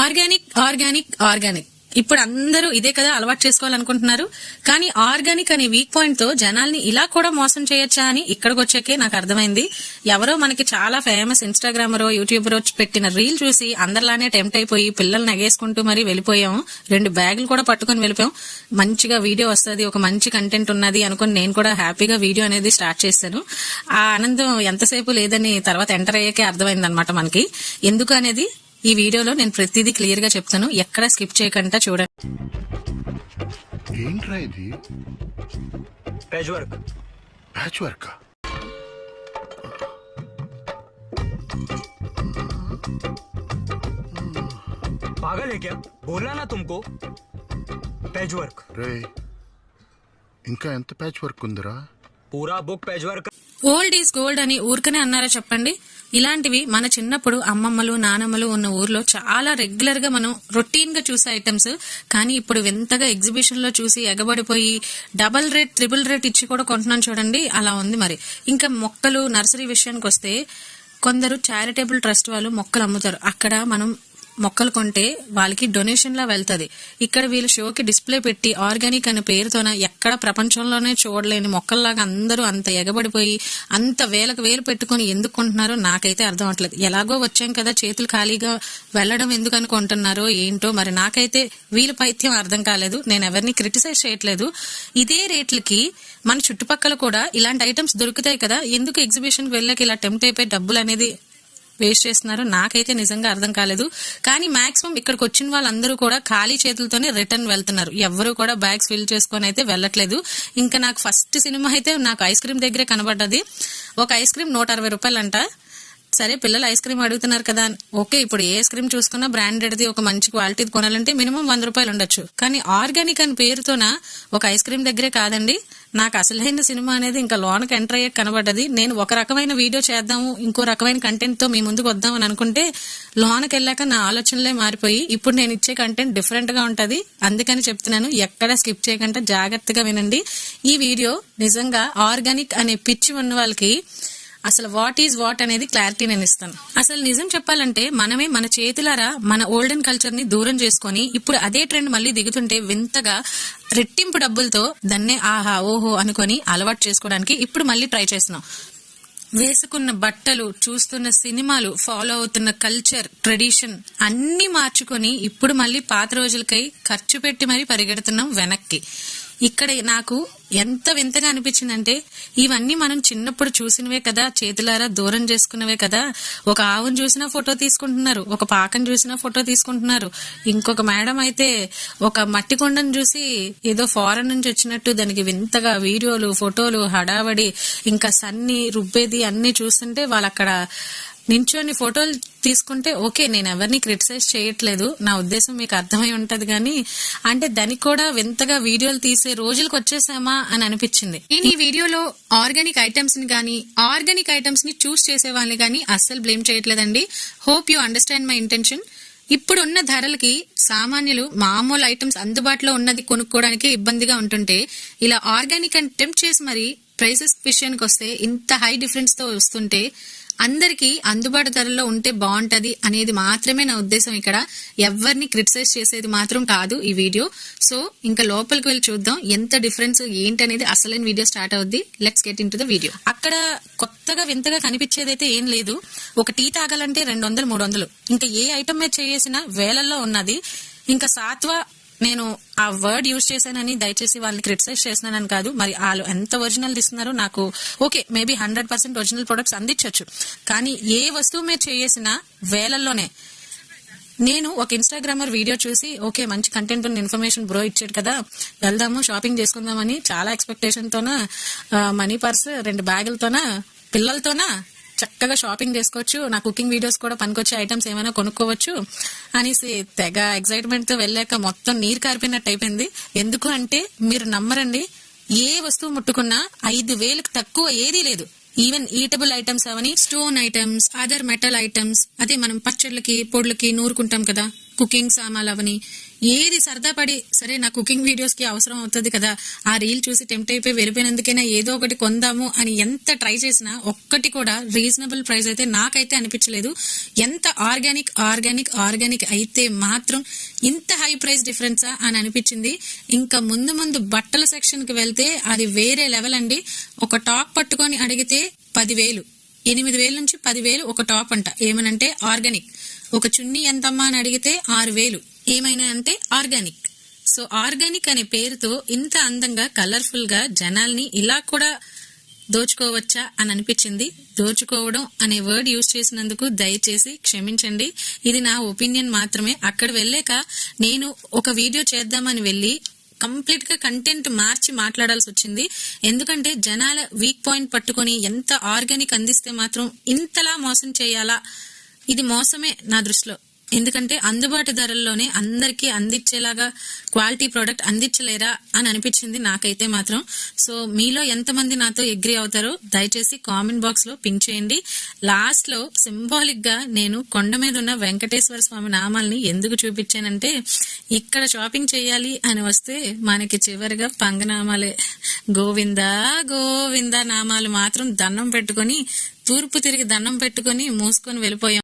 Organic organic organic ఇప్పుడు అందరూ ఇదే కదా అలవాటు చేసుకోవాలనుకుంటున్నారు. కానీ ఆర్గానిక్ అనే వీక్ పాయింట్ తో జనాల్ని ఇలా కూడా మోసం చేయొచ్చా అని ఇక్కడికి వచ్చాకే నాకు అర్థమైంది. ఎవరో మనకి చాలా ఫేమస్ ఇన్స్టాగ్రామరో యూట్యూబరో పెట్టిన రీల్ చూసి అందరిలానే టెంప్ట్ అయిపోయి పిల్లల్ని ఎగేసుకుంటూ మరీ వెళ్ళిపోయాము. 2 బ్యాగులు కూడా పట్టుకుని వెళ్ళిపోయాం. మంచిగా వీడియో వస్తుంది, ఒక మంచి కంటెంట్ ఉన్నది అనుకుని నేను కూడా హ్యాపీగా వీడియో అనేది స్టార్ట్ చేశాను. ఆ ఆనందం ఎంతసేపు లేదని తర్వాత ఎంటర్ అయ్యాకే అర్థమైంది అనమాట మనకి. ఎందుకు అనేది ఈ వీడియోలో నేను ప్రతిదీ క్లియర్ గా చెప్తాను. ఎక్కడ స్కిప్ చేయకుండా చూడండి. ఏంట్రా ఇది? Patch work. पैच वर्क का पागल है क्या? बोला ना तुमको पैच वर्क। రే ఇంకా ఎంత ప్యాచ్ వర్క్ ఉందిరా? पूरा book patch work. Old is gold అని ఊరికనే అన్నారా చెప్పండి? ఇలాంటివి మన చిన్నప్పుడు అమ్మమ్మలు నానమ్మలు ఉన్న ఊర్లో చాలా రెగ్యులర్ గా మనం రొటీన్ గా చూసే ఐటమ్స్. కానీ ఇప్పుడు వింతగా ఎగ్జిబిషన్ లో చూసి ఎగబడిపోయి డబల్ రేట్ ట్రిపుల్ రేట్ ఇచ్చి కూడా కొంటున్నాను చూడండి, అలా ఉంది మరి. ఇంకా మొక్కలు నర్సరీ విషయానికి వస్తే కొందరు చారిటబుల్ ట్రస్ట్ వాళ్ళు మొక్కలు అమ్ముతారు. అక్కడ మనం మొక్కలు కొంటే వాళ్ళకి డొనేషన్ లా వెళ్తది. ఇక్కడ వీళ్ళు షోకి డిస్ప్లే పెట్టి ఆర్గానిక్ అనే పేరుతోన ఎక్కడ ప్రపంచంలోనే చూడలేని మొక్కల్లాగా అందరూ అంత ఎగబడిపోయి అంత వేలకు వేలు పెట్టుకుని ఎందుకు కొంటున్నారో నాకైతే అర్థం అవట్లేదు. ఎలాగో వచ్చాం కదా చేతులు ఖాళీగా వెళ్లడం ఎందుకు అనుకుంటున్నారో ఏంటో మరి. నాకైతే వీళ్ళ పైత్యం అర్థం కాలేదు. నేను ఎవరిని క్రిటిసైజ్ చేయట్లేదు. ఇదే రేట్లకి మన చుట్టుపక్కల కూడా ఇలాంటి ఐటమ్స్ దొరుకుతాయి కదా, ఎందుకు ఎగ్జిబిషన్ కి వెళ్ళాక ఇలా టెంప్ట్ అయిపోయి డబ్బులు అనేది వేస్ట్ చేస్తున్నారు నాకైతే నిజంగా అర్థం కాలేదు. కానీ మాక్సిమం ఇక్కడికి వచ్చిన వాళ్ళందరూ కూడా ఖాళీ చేతులతోనే రిటర్న్ వెళ్తున్నారు. ఎవరు కూడా బ్యాగ్స్ ఫిల్ చేసుకొని అయితే వెళ్ళట్లేదు. ఇంకా నాకు ఫస్ట్ సినిమా అయితే నాకు ఐస్ క్రీమ్ దగ్గరే కనబడ్డది. ఒక ఐస్ క్రీమ్ 160 రూపాయలు అంట. సరే పిల్లలు ఐస్ క్రీమ్ అడుగుతున్నారు కదా, ఓకే ఇప్పుడు ఏ ఐస్ క్రీమ్ చూసుకున్నా బ్రాండెడ్ది ఒక మంచి క్వాలిటీది కొనాలంటే మినిమం 100 రూపాయలు ఉండొచ్చు. కానీ ఆర్గానిక్ అని పేరుతోన ఒక ఐస్ క్రీమ్ దగ్గరే కాదండి. నాకు అసలైన సినిమా అనేది ఇంకా లోనకి ఎంటర్ అయ్యే కనబడ్డది. నేను ఒక రకమైన వీడియో చేద్దాము, ఇంకో రకమైన కంటెంట్ తో మీ ముందుకు వద్దామని అనుకుంటే లోనకి వెళ్ళాక నా ఆలోచనలే మారిపోయి ఇప్పుడు నేను ఇచ్చే కంటెంట్ డిఫరెంట్ గా ఉంటది. అందుకని చెప్తున్నాను, ఎక్కడ స్కిప్ చేయకుండా జాగ్రత్తగా వినండి. ఈ వీడియో నిజంగా ఆర్గానిక్ అనే పిచ్చి ఉన్న వాళ్ళకి అసలు వాట్ ఈజ్ వాట్ అనేది క్లారిటీ నేను ఇస్తాను. అసలు నిజం చెప్పాలంటే మనమే మన చేతులారా మన ఓల్డెన్ కల్చర్ ని దూరం చేసుకుని ఇప్పుడు అదే ట్రెండ్ మళ్ళీ దిగుతుంటే వింతగా రెట్టింపు డబ్బులతో దాన్నే ఆహా ఓహో అనుకొని అలవాటు చేసుకోవడానికి ఇప్పుడు మళ్ళీ ట్రై చేస్తున్నాం. వేసుకున్న బట్టలు, చూస్తున్న సినిమాలు, ఫాలో అవుతున్న కల్చర్, ట్రెడిషన్ అన్ని మార్చుకొని ఇప్పుడు మళ్ళీ పాత రోజులకై ఖర్చు పెట్టి మరీ పరిగెడుతున్నాం వెనక్కి. ఇక్కడ నాకు ఎంత వింతగా అనిపించిందంటే ఇవన్నీ మనం చిన్నప్పుడు చూసినవే కదా, చేతులారా దూరం చేసుకున్నవే కదా. ఒక ఆవును చూసినా ఫోటో తీసుకుంటున్నారు, ఒక పాకను చూసినా ఫోటో తీసుకుంటున్నారు. ఇంకొక మేడం అయితే ఒక మట్టి కొండను చూసి ఏదో ఫారెన్ నుంచి వచ్చినట్టు దానికి వింతగా వీడియోలు ఫోటోలు హడావడి, ఇంకా సన్ని రుబ్బేది అన్ని చూస్తుంటే వాళ్ళు అక్కడ నించొని ఫోటోలు తీసుకుంటే ఓకే, నేను ఎవరిని క్రిటిసైజ్ చేయట్లేదు, నా ఉద్దేశం మీకు అర్థమై ఉంటది. కానీ అంటే దానికి కూడా వింతగా వీడియోలు తీసే రోజులకు వచ్చేసామా అని అనిపించింది. నేను ఈ వీడియోలో ఆర్గానిక్ ఐటమ్స్ ని గానీ ఆర్గానిక్ ఐటమ్స్ ని చూస్ చేసే వాళ్ళని గానీ అస్సలు బ్లేమ్ చేయట్లేదండి. Hope you understand my intention. ఇప్పుడున్న ధరలకి సామాన్యులు మామూలు ఐటమ్స్ అందుబాటులో ఉన్నది కొనుక్కోవడానికి ఇబ్బందిగా ఉంటుంటే ఇలా ఆర్గానిక్ అని టెంప్ట్ చేసి మరి ప్రైసెస్ విషయానికి వస్తే ఇంత హై డిఫరెన్స్ తో వస్తుంటే అందరికి అందుబాటు ధరల్లో ఉంటే బాగుంటది అనేది మాత్రమే నా ఉద్దేశం. ఇక్కడ ఎవరిని క్రిటిసైజ్ చేసేది మాత్రం కాదు ఈ వీడియో. సో ఇంకా లోపలికి వెళ్ళి చూద్దాం ఎంత డిఫరెన్స్ ఏంటనేది. అసలైన వీడియో స్టార్ట్ అవుద్ది. Let's get in to the video. అక్కడ కొత్తగా వింతగా కనిపించేదైతే ఏం లేదు. ఒక టీ తాగాలంటే 200 300, ఇంకా ఏ ఐటమ్ మీద చేసినా వేలల్లో ఉన్నది. ఇంకా సాత్వా నేను ఆ వర్డ్ యూజ్ చేశానని దయచేసి వాళ్ళని క్రిటిసైజ్ చేసినానని కాదు. మరి వాళ్ళు ఎంత ఒరిజినల్ ఇస్తున్నారో నాకు ఓకే, మేబీ 100% ఒరిజినల్ ప్రొడక్ట్స్ అందించవచ్చు. కానీ ఏ వస్తువు మీద చేసినా వేలల్లోనే. నేను ఒక ఇన్స్టాగ్రామర్ వీడియో చూసి ఓకే మంచి కంటెంట్ ఉన్న ఇన్ఫర్మేషన్ బ్రో ఇచ్చాడు కదా, వెళ్దాము షాపింగ్ చేసుకుందామని చాలా ఎక్స్పెక్టేషన్ తోన మనీ పర్స్ 2 బ్యాగులతోన పిల్లలతోన చక్కగా షాపింగ్ చేసుకోవచ్చు, నా కుకింగ్ వీడియోస్ కూడా పనికొచ్చే ఐటమ్స్ ఏమైనా కొనుక్కోవచ్చు అనేసి తెగ ఎక్సైట్మెంట్ తో వెళ్ళాక మొత్తం నీరు కారిపోయినట్టు అయిపోయింది. ఎందుకు అంటే మీరు నమ్మరండి, ఏ వస్తువు ముట్టుకున్నా 5,000కి తక్కువ ఏదీ లేదు. ఈవెన్ ఈటబుల్ ఐటమ్స్ అవని, stone items, other metal items, అదే మనం పచ్చళ్ళకి పొడులకి నూరుకుంటాం కదా కుకింగ్ సామాన్లు అవని, ఏది సరదా పడి సరే నా కుకింగ్ వీడియోస్ కి అవసరం అవుతుంది కదా, ఆ రీల్ చూసి టెంప్ట్ అయిపోయి వెళ్ళిపోయినందుకైనా ఏదో ఒకటి కొందాము అని ఎంత ట్రై చేసినా ఒక్కటి కూడా రీజనబుల్ ప్రైస్ అయితే నాకైతే అనిపించలేదు. ఎంత ఆర్గానిక్ అయితే మాత్రం ఇంత హై ప్రైస్ డిఫరెన్సా అని అనిపించింది. ఇంకా ముందు బట్టల సెక్షన్ కి వెళ్తే అది వేరే లెవెల్ అండి. ఒక టాప్ పట్టుకొని అడిగితే 10,000, 8,000 నుంచి 10,000 ఒక టాప్ అంట. ఏమనంటే ఆర్గానిక్. ఒక చున్నీ ఎంతమ్మా అని అడిగితే 6,000. ఏమైనా అంటే ఆర్గానిక్. సో ఆర్గానిక్ అనే పేరుతో ఇంత అందంగా కలర్ఫుల్ గా జనాల్ని ఇలా కూడా దోచుకోవచ్చా అని అనిపించింది. దోచుకోవడం అనే వర్డ్ యూజ్ చేసినందుకు దయచేసి క్షమించండి. ఇది నా ఒపీనియన్ మాత్రమే. అక్కడ వెళ్ళాక నేను ఒక వీడియో చేద్దామని వెళ్ళి కంప్లీట్ గా కంటెంట్ మార్చి మాట్లాడాల్సి వచ్చింది. ఎందుకంటే జనాల వీక్ పాయింట్ పట్టుకొని ఎంత ఆర్గానిక్ అందిస్తే మాత్రం ఇంతలా మోసం చేయాలా? ఇది మోసమే నా దృష్టిలో. ఎందుకంటే అందుబాటు ధరల్లోనే అందరికీ అందించేలాగా క్వాలిటీ ప్రోడక్ట్ అందించలేరా అని అనిపించింది నాకైతే మాత్రం. సో మీలో ఎంతమంది నాతో అగ్రీ అవుతారో దయచేసి కామెంట్ బాక్స్ లో పిన్ చేయండి. లాస్ట్ లో సింబాలిక్ గా నేను కొండ మీద ఉన్న వెంకటేశ్వర స్వామి నామాల్ని ఎందుకు చూపించానంటే, ఇక్కడ షాపింగ్ చేయాలి అని వస్తే మనకి చివరిగా పంగనామాలే. గోవిందా గోవిందా నామాలు మాత్రం దండం పెట్టుకొని తూర్పు తిరిగి దండం పెట్టుకొని మూసుకొని వెళ్ళిపోయాం.